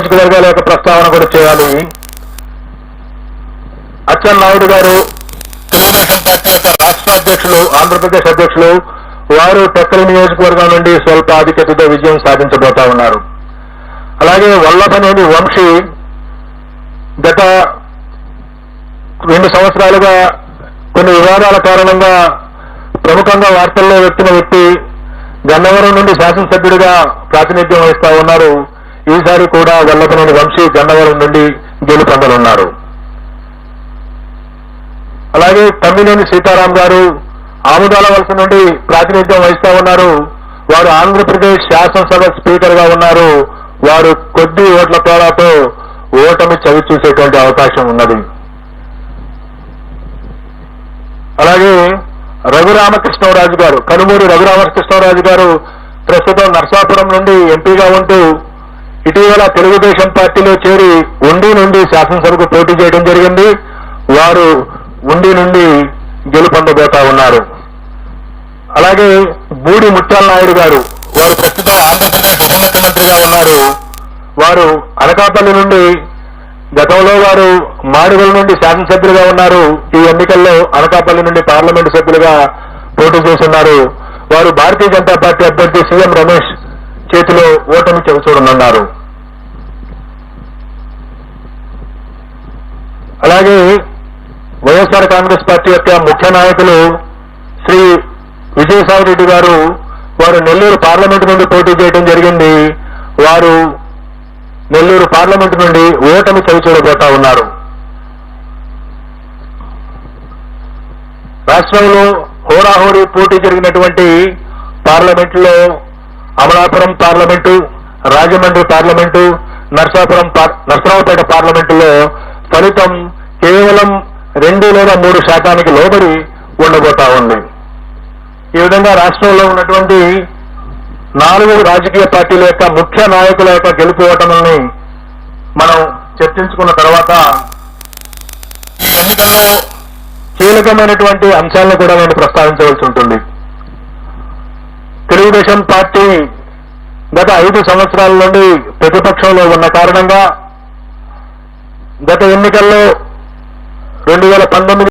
నియోజకవర్గాల యొక్క ప్రస్తావన కూడా చేయాలి. అచ్చెన్నాయుడు గారు తెలుగుదేశం పార్టీ యొక్క రాష్ట్ర అధ్యక్షులు, ఆంధ్రప్రదేశ్ అధ్యక్షులు, వారు టెక్కలి నియోజకవర్గం నుండి స్వల్ప ఆధిక్యతతో విజయం సాధించబోతా ఉన్నారు. అలాగే వల్లభనేని వంశీ గత 2 సంవత్సరాలుగా కొన్ని వివాదాల కారణంగా ప్రముఖంగా వార్తల్లో వ్యక్తిన వ్యక్తి గన్నవరం నుండి శాసనసభ్యుడిగా ప్రాతినిధ్యం వహిస్తా ఉన్నారు. ఈసారి కూడా వల్లభనేని వంశీ గన్నవరం నుండి గెలుపొందనున్నారు. అలాగే తమ్మినేని సీతారాం గారు ఆముదాల వలస నుండి ప్రాతినిధ్యం వహిస్తా ఉన్నారు. వారు ఆంధ్రప్రదేశ్ శాసనసభ స్పీకర్ గా ఉన్నారు. వారు కొద్ది ఓట్ల తేడాతో ఓటమి చవి చూసేటువంటి అవకాశం ఉన్నది. అలాగే రఘురామకృష్ణరాజు గారు, కనుమూరి రఘురామకృష్ణరాజు గారు ప్రస్తుతం నర్సాపురం నుండి ఎంపీగా ఉంటూ ఇటీవల తెలుగుదేశం పార్టీలో చేరి ఉండి నుండి శాసనసభకు పోటీ చేయడం జరిగింది. వారు ఉండి నుండి గెలుపొందబోతా ఉన్నారు. అలాగే బూడి ముత్యాల నాయుడు గారు, వారు ప్రస్తుతం ఆంధ్రప్రదేశ్ ఉప ముఖ్యమంత్రిగా ఉన్నారు. వారు అనకాపల్లి నుండి, గతంలో వారు మాడుగుల నుండి శాసనసభ్యులుగా ఉన్నారు. ఈ ఎన్నికల్లో అనకాపల్లి నుండి పార్లమెంటు సభ్యులుగా పోటీ చేస్తున్నారు. వారు భారతీయ జనతా పార్టీ అభ్యర్థి సీఎం రమేష్ చేతిలో ఓటమి చవిచూడనున్నారు. అలాగే వైఎస్ఆర్ కాంగ్రెస్ పార్టీ యొక్క ముఖ్య నాయకులు శ్రీ విజయసాయి రెడ్డి గారు, వారు నెల్లూరు పార్లమెంటు నుండి పోటీ చేయడం జరిగింది. వారు నెల్లూరు పార్లమెంటు నుండి ఓటమి చవిచూడబోతా ఉన్నారు. రాష్ట్రంలో హోరాహోరీ పోటీ జరిగినటువంటి పార్లమెంటులో అమలాపురం పార్లమెంటు, రాజమండ్రి పార్లమెంటు, నర్సరావుపేట పార్లమెంటులో ఫలితం కేవలం 2 లేదా 3 శాతానికి లోబడి ఉండబోతా ఉంది. ఈ విధంగా రాష్ట్రంలో ఉన్నటువంటి 4 రాజకీయ పార్టీల యొక్క ముఖ్య నాయకుల యొక్క గెలుపు ఓటముల్ని మనం చర్చించుకున్న తర్వాత ఈ ఎన్నికల్లో కీలకమైనటువంటి అంశాలను కూడా నేను ప్రస్తావించవలసి ఉంటుంది. తెలుగుదేశం పార్టీ గత 5 సంవత్సరాల నుండి ప్రతిపక్షంలో ఉన్న కారణంగా గత ఎన్నికల్లో 2019